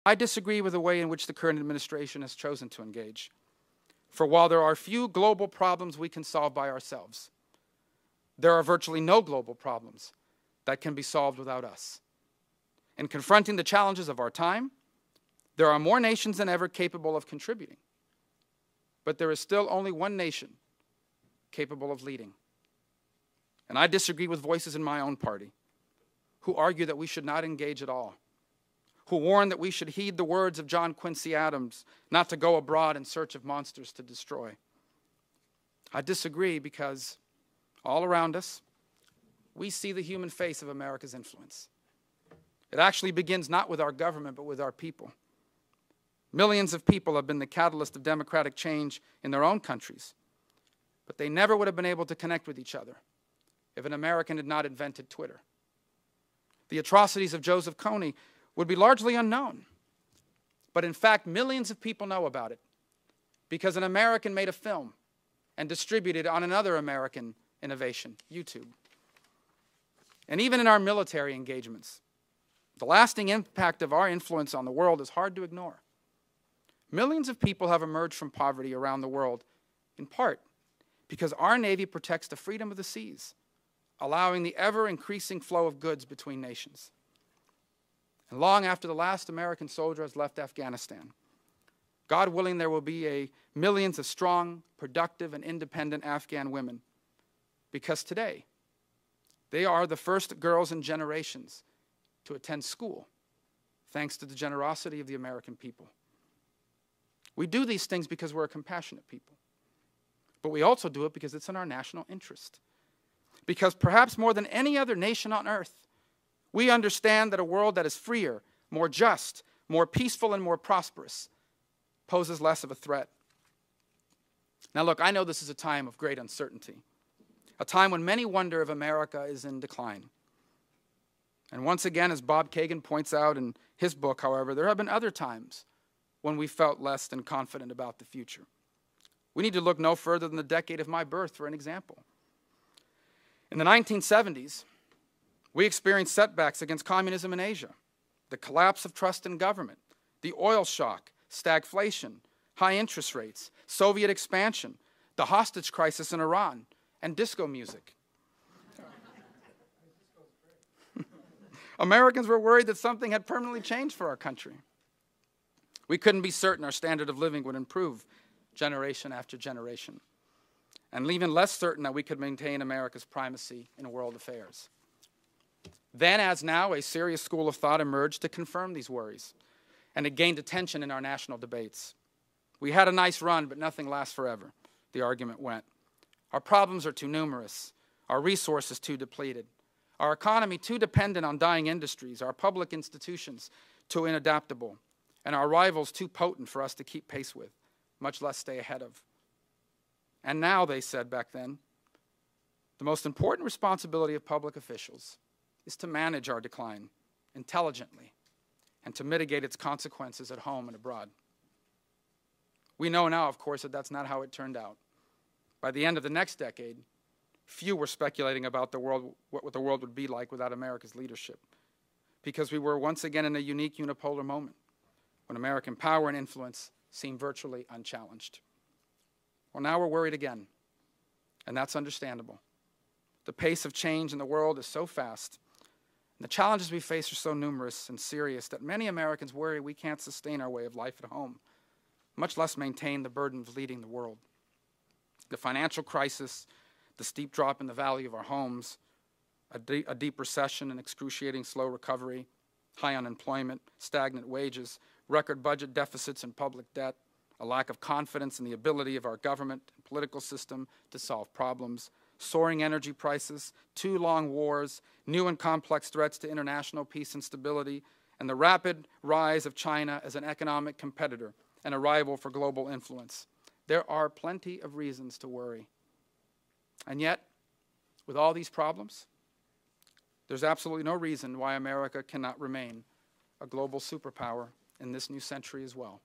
I disagree with the way in which the current administration has chosen to engage. For while there are few global problems we can solve by ourselves, there are virtually no global problems that can be solved without us. In confronting the challenges of our time, there are more nations than ever capable of contributing. But there is still only one nation capable of leading. And I disagree with voices in my own party who argue that we should not engage at all, who warn that we should heed the words of John Quincy Adams, not to go abroad in search of monsters to destroy. I disagree because all around us, we see the human face of America's influence. It actually begins not with our government, but with our people. Millions of people have been the catalyst of democratic change in their own countries, but they never would have been able to connect with each other if an American had not invented Twitter. The atrocities of Joseph Kony would be largely unknown, but in fact, millions of people know about it because an American made a film and distributed it on another American innovation, YouTube. And even in our military engagements, the lasting impact of our influence on the world is hard to ignore. Millions of people have emerged from poverty around the world, in part because our Navy protects the freedom of the seas, allowing the ever-increasing flow of goods between nations. And long after the last American soldier has left Afghanistan, God willing, there will be millions of strong, productive, and independent Afghan women, because today, they are the first girls in generations to attend school, thanks to the generosity of the American people. We do these things because we're a compassionate people. But we also do it because it's in our national interest. Because perhaps more than any other nation on earth, we understand that a world that is freer, more just, more peaceful, and more prosperous poses less of a threat. Now look, I know this is a time of great uncertainty, a time when many wonder if America is in decline. And once again, as Bob Kagan points out in his book, however, there have been other times when we felt less than confident about the future. We need to look no further than the decade of my birth for an example. In the 1970s, we experienced setbacks against communism in Asia, the collapse of trust in government, the oil shock, stagflation, high interest rates, Soviet expansion, the hostage crisis in Iran, and disco music. Americans were worried that something had permanently changed for our country. We couldn't be certain our standard of living would improve generation after generation, and even less certain that we could maintain America's primacy in world affairs. Then, as now, a serious school of thought emerged to confirm these worries, and it gained attention in our national debates. We had a nice run, but nothing lasts forever, the argument went. Our problems are too numerous, our resources too depleted, our economy too dependent on dying industries, our public institutions too inadaptable, and our rivals too potent for us to keep pace with, much less stay ahead of. And now, they said back then, the most important responsibility of public officials is to manage our decline intelligently and to mitigate its consequences at home and abroad. We know now, of course, that that's not how it turned out. By the end of the next decade, few were speculating about what the world would be like without America's leadership, because we were once again in a unique unipolar moment when American power and influence seemed virtually unchallenged. Well, now we're worried again, and that's understandable. The pace of change in the world is so fast, and the challenges we face are so numerous and serious that many Americans worry we can't sustain our way of life at home, much less maintain the burden of leading the world. The financial crisis, the steep drop in the value of our homes, a deep recession and excruciating slow recovery, high unemployment, stagnant wages, record budget deficits and public debt, a lack of confidence in the ability of our government and political system to solve problems, soaring energy prices, 2 long wars, new and complex threats to international peace and stability, and the rapid rise of China as an economic competitor and a rival for global influence. There are plenty of reasons to worry. And yet, with all these problems, there's absolutely no reason why America cannot remain a global superpower in this new century as well.